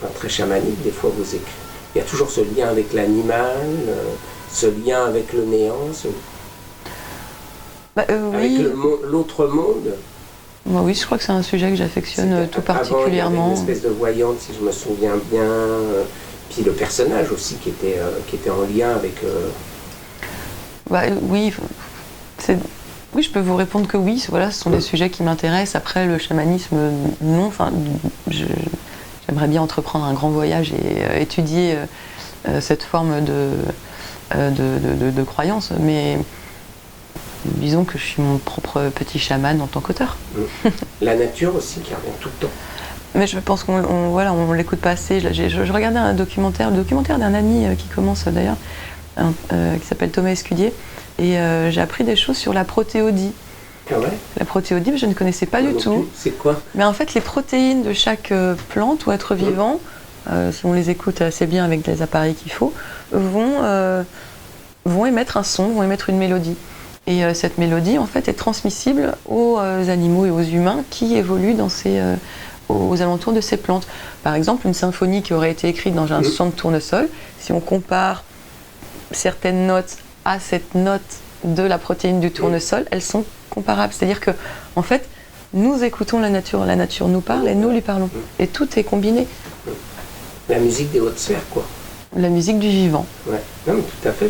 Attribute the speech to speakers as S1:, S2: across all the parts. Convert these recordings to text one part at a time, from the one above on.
S1: enfin très chamanique, des fois vous écrivez. Il y a toujours ce lien avec l'animal, ce lien avec le néant, avec l'autre monde.
S2: Bah oui, je crois que c'est un sujet que j'affectionne tout particulièrement.
S1: Avant, il y avait une espèce de voyante, si je me souviens bien, puis le personnage aussi qui était en lien avec...
S2: Oui, oui, je peux vous répondre que oui, voilà, ce sont des sujets qui m'intéressent. Après, le chamanisme, non. Enfin, j'aimerais bien entreprendre un grand voyage et étudier cette forme de croyance, mais disons que je suis mon propre petit chaman en tant qu'auteur.
S1: La nature aussi qui revient tout le temps.
S2: Mais je pense on l'écoute pas assez. Je regardais un documentaire d'un ami qui commence d'ailleurs, qui s'appelle Thomas Escudier, et j'ai appris des choses sur la protéodie.
S1: Ah ouais.
S2: La protéodie, je ne connaissais pas du tout.
S1: C'est quoi?
S2: Mais en fait, les protéines de chaque plante ou être vivant, si on les écoute assez bien avec les appareils qu'il faut, vont émettre un son, vont émettre une mélodie. Et cette mélodie, en fait, est transmissible aux animaux et aux humains qui évoluent aux alentours de ces plantes. Par exemple, une symphonie qui aurait été écrite dans un champ de tournesol, si on compare certaines notes à cette note de la protéine du tournesol, elles sont comparables. C'est-à-dire que, en fait, nous écoutons la nature nous parle et nous lui parlons. Et tout est combiné.
S1: La musique des hautes sphères, quoi.
S2: La musique du vivant.
S1: Ouais, non, mais tout à fait.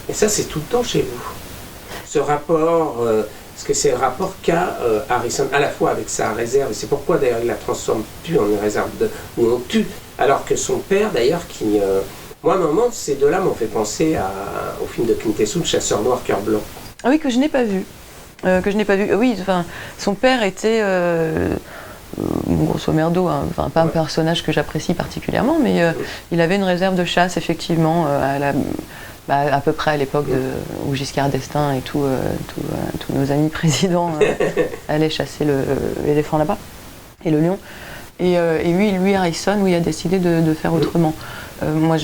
S1: Et ça, c'est tout le temps chez vous. Ce rapport, parce que c'est le rapport qu'a Harrison, à la fois avec sa réserve, et c'est pourquoi d'ailleurs il la transforme plus en une réserve où on tue, alors que son père d'ailleurs, qui... moi, à un moment, ces deux-là m'ont fait penser au film de Clint Eastwood, Chasseur noir, cœur blanc.
S2: Ah oui, que je n'ai pas vu. Oui, enfin, son père était, grosso merdo, enfin, pas un personnage que j'apprécie particulièrement, mais il avait une réserve de chasse, effectivement, à peu près à l'époque où Giscard d'Estaing et tous nos amis présidents allaient chasser l'éléphant là-bas, et le lion. Et lui, Harrison, a décidé de faire autrement. Moi,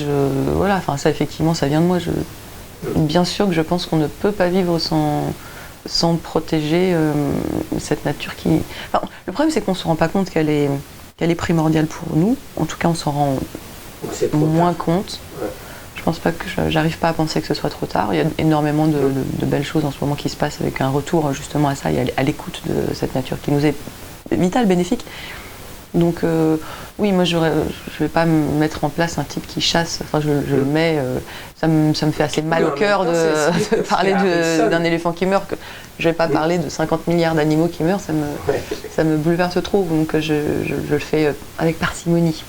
S2: ça effectivement, ça vient de moi. Bien sûr que je pense qu'on ne peut pas vivre sans protéger cette nature qui... Enfin, le problème, c'est qu'on ne se rend pas compte qu'elle est primordiale pour nous. En tout cas, on s'en rend moins compte.
S1: Ouais.
S2: Je pense pas que j'arrive pas à penser que ce soit trop tard. Il y a énormément de belles choses en ce moment qui se passent avec un retour justement à ça et à l'écoute de cette nature qui nous est vitale, bénéfique. Donc oui, moi je vais pas me mettre en place un type qui chasse. Enfin, je le mets. Ça me fait assez mal au cœur de parler d'un éléphant qui meurt. Que je vais pas parler de 50 milliards d'animaux qui meurent. Ça me bouleverse trop. Donc je le fais avec parcimonie.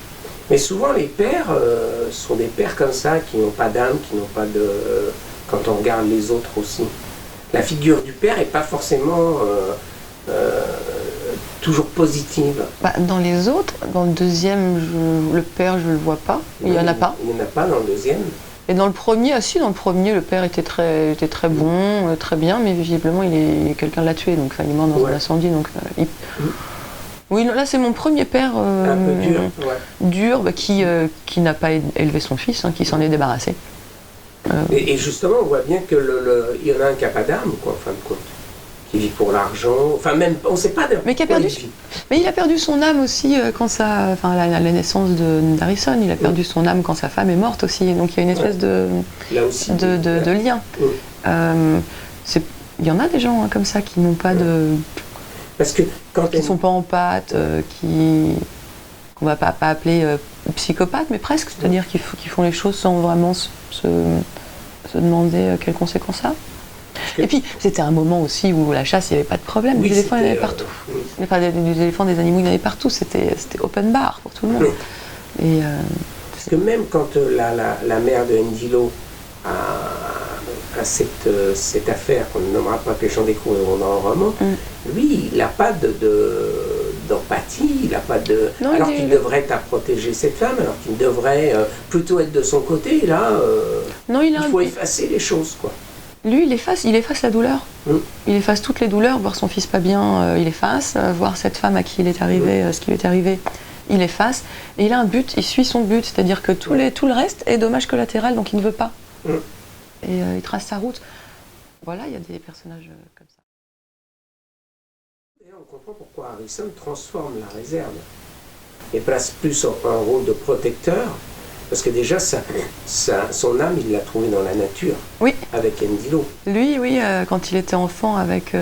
S1: Mais souvent les pères sont des pères comme ça qui n'ont pas d'âme, qui n'ont pas de... Quand on regarde les autres aussi. La figure du père n'est pas forcément toujours positive.
S2: Dans les autres, dans le deuxième, le père, je ne le vois pas. Il n'y en a pas.
S1: Il n'y en a pas dans le deuxième. Et
S2: dans le premier, dans le premier, le père était très bon, très bien, mais visiblement, quelqu'un l'a tué, donc il est mort dans un incendie. Donc, Oui, là c'est mon premier père
S1: un peu dur,
S2: qui n'a pas élevé son fils, qui s'en est débarrassé.
S1: Et justement, on voit bien qu'il y en a un qui n'a pas d'âme, quoi, en fin de compte, qui vit pour l'argent, enfin même, on ne sait pas
S2: mais il a perdu son âme aussi la naissance d'Harrison, il a perdu son âme quand sa femme est morte aussi, donc il y a une espèce de lien. Il y en a des gens comme ça qui n'ont pas de...
S1: Parce que
S2: qui ne sont pas en pâte, qu'on ne va pas appeler psychopathes, mais presque, c'est-à-dire qui font les choses sans vraiment se demander quelles conséquences ça a. Et puis, c'était un moment aussi où la chasse, il n'y avait pas de problème, les éléphants, il y en avait partout. Des éléphants, des animaux, il y en avait partout, c'était open bar pour tout le monde. Et,
S1: parce que même quand la mère de Ndilo a cette affaire qu'on ne nommera pas que les gens découvriront dans le roman, lui, il n'a pas d'empathie, il n'a pas de... Non, alors qu'il devrait être à protéger cette femme, alors qu'il devrait plutôt être de son côté, là, il faut effacer les choses, quoi.
S2: Lui, il efface la douleur. Il efface toutes les douleurs, voir son fils pas bien, il efface, voir cette femme à qui il est arrivé, ce qui lui est arrivé, il efface. Et il a un but, il suit son but, c'est-à-dire que tout le reste est dommage collatéral, donc il ne veut pas. Et il trace sa route. Voilà, il y a des personnages comme ça.
S1: Et on comprend pourquoi Harrison transforme la réserve. et place plus un rôle de protecteur, parce que déjà son âme, il l'a trouvée dans la nature,
S2: Oui.
S1: avec Ndilo.
S2: Lui, oui, quand il était enfant avec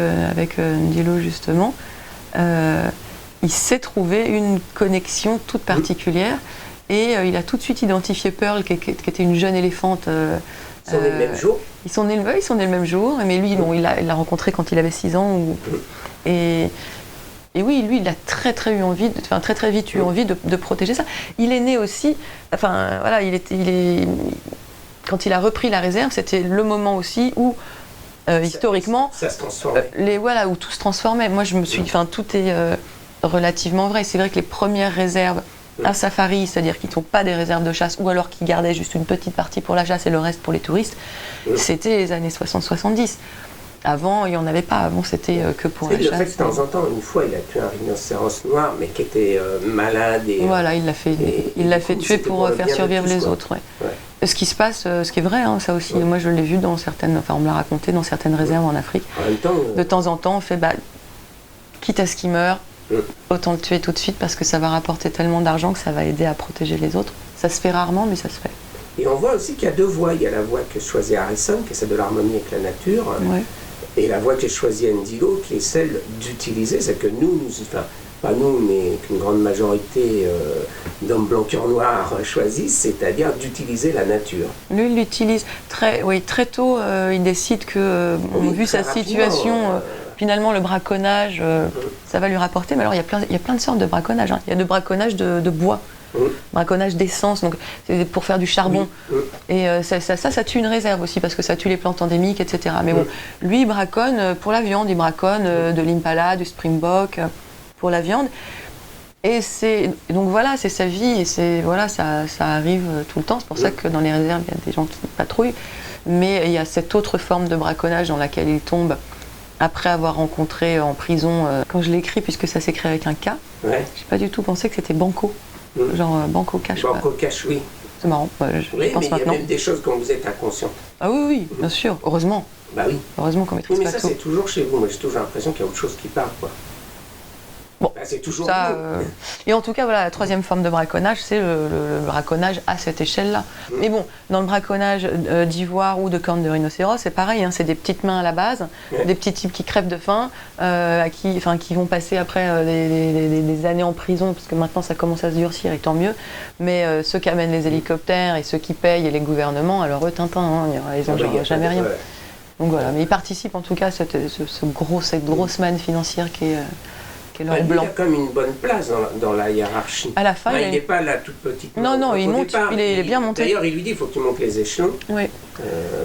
S2: Ndilo justement, il s'est trouvé une connexion toute particulière et il a tout de suite identifié Pearl, qui était une jeune éléphante.
S1: Ils sont nés le même jour.
S2: Ils sont nés le même jour, mais lui, bon, il l'a rencontré quand il avait 6 ans. Et oui, lui, il a très vite eu envie de protéger ça. Il est né aussi, enfin voilà, quand il a repris la réserve, c'était le moment aussi où historiquement,
S1: ça se transformait.
S2: Où tout se transformait. Moi, tout est relativement vrai. C'est vrai que les premières réserves à safari, c'est-à-dire qui ne sont pas des réserves de chasse, ou alors qui gardaient juste une petite partie pour la chasse et le reste pour les touristes, c'était les années 60-70. Avant, il n'y en avait pas. Avant, c'était que pour la chasse.
S1: En fait, de temps en temps, une fois, il a tué un rhinocéros noir, mais qui était malade. Et,
S2: voilà, il l'a fait tuer pour faire survivre les autres. Ouais. Ouais. Ce qui se passe, ce qui est vrai, hein, ça aussi. Ouais. Moi, je l'ai vu dans certaines, on me l'a raconté dans certaines réserves en Afrique.
S1: En même temps,
S2: de temps en temps, on fait, quitte à ce qu'il meure, autant le tuer tout de suite parce que ça va rapporter tellement d'argent que ça va aider à protéger les autres. Ça se fait rarement, mais ça se fait.
S1: Et on voit aussi qu'il y a 2 voies. Il y a la voie que choisit Harrison, qui est celle de l'harmonie avec la nature.
S2: Ouais.
S1: Et la voie que choisit Ndilo, qui est celle d'utiliser, c'est que pas nous, mais qu'une grande majorité d'hommes blancs cœurs noirs choisissent, c'est-à-dire d'utiliser la nature.
S2: Lui, il l'utilise très tôt. Il décide que, vu sa situation, finalement, le braconnage, ça va lui rapporter. Mais alors, il y a plein de sortes de braconnage. Hein. Il y a de braconnage de bois. Braconnage d'essence, donc c'est pour faire du charbon. Et ça tue une réserve aussi parce que ça tue les plantes endémiques, etc. Mais bon, lui il braconne pour la viande, il braconne de l'impala, du springbok pour la viande. Et donc voilà, c'est sa vie et ça arrive tout le temps. C'est pour ça que dans les réserves il y a des gens qui patrouillent. Mais il y a cette autre forme de braconnage dans laquelle il tombe après avoir rencontré en prison, quand je l'ai écrit, puisque ça s'écrit avec un K, j'ai pas du tout pensé que c'était Banco. Genre Banco Cash.
S1: Banco Cash, oui.
S2: C'est marrant, je pense maintenant.
S1: Il y a même des choses dont vous êtes inconscient.
S2: Ah oui, bien sûr, heureusement.
S1: Bah oui.
S2: Heureusement qu'on maîtrise
S1: pas
S2: tout.
S1: Mais ça, c'est toujours chez vous. Moi, j'ai toujours l'impression qu'il y a autre chose qui parle, quoi.
S2: Bon,
S1: c'est toujours
S2: ça. Et en tout cas, voilà, la troisième forme de braconnage, c'est le braconnage à cette échelle-là. Mais bon, dans le braconnage d'ivoire ou de cornes de rhinocéros, c'est pareil, hein, c'est des petites mains à la base, des petits types qui crèvent de faim, qui vont passer après des années en prison, parce que maintenant ça commence à se durcir et tant mieux. Mais ceux qui amènent les hélicoptères et ceux qui payent et les gouvernements, alors eux, Tintin, hein, ils n'ont jamais rien. Donc voilà, mais ils participent en tout cas à cette grosse manne financière qui est.
S1: Blanc. Il a comme une bonne place dans la hiérarchie.
S2: À la fin,
S1: il n'est pas la toute petite.
S2: Non, il monte, départ, il est bien monté.
S1: D'ailleurs, il lui dit qu'il faut qu'il monte les échelons. Oui.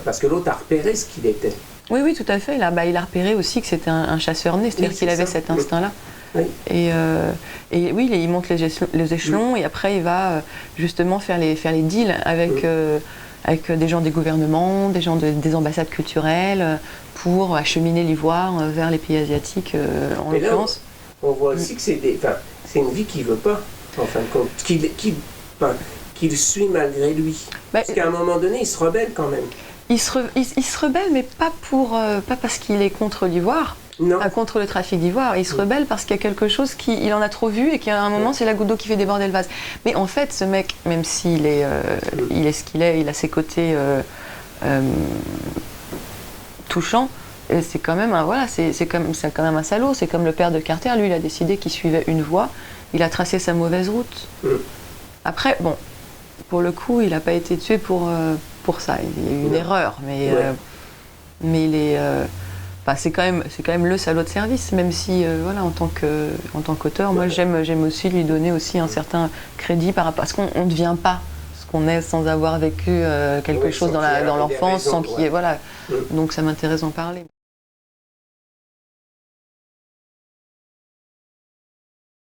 S1: Parce que l'autre a repéré ce qu'il était.
S2: Oui, tout à fait. Il a repéré aussi que c'était un chasseur né, c'est-à-dire qu'il avait cet instinct-là. Oui. Et oui, il monte les échelons et après il va justement faire les deals avec des gens des gouvernements, des gens des ambassades culturelles pour acheminer l'ivoire vers les pays asiatiques en l'occurrence.
S1: On voit aussi que c'est une vie qu'il ne veut pas, en fin de compte, qu'il suit malgré lui. Parce qu'à un moment donné, il se rebelle quand même.
S2: Il se rebelle, mais pas parce qu'il est contre l'ivoire, contre le trafic d'ivoire. Il se rebelle parce qu'il y a quelque chose qu'il en a trop vu et qu'à un moment, c'est la goutte d'eau qui fait déborder le vase. Mais en fait, ce mec, même s'il est, il est ce qu'il est, il a ses côtés touchants, c'est quand même c'est quand même un salaud. C'est comme le père de Carter, lui il a décidé qu'il suivait une voie, il a tracé sa mauvaise route. Après, bon, pour le coup, il n'a pas été tué pour ça. Il y a eu une erreur, mais il est, c'est quand même le salaud de service, même si en tant qu'auteur, moi j'aime aussi lui donner aussi un certain crédit par rapport à ce qu'on ne devient pas ce qu'on est sans avoir vécu quelque chose dans l'enfance, sans qu'il y ait donc ça m'intéresse d'en parler.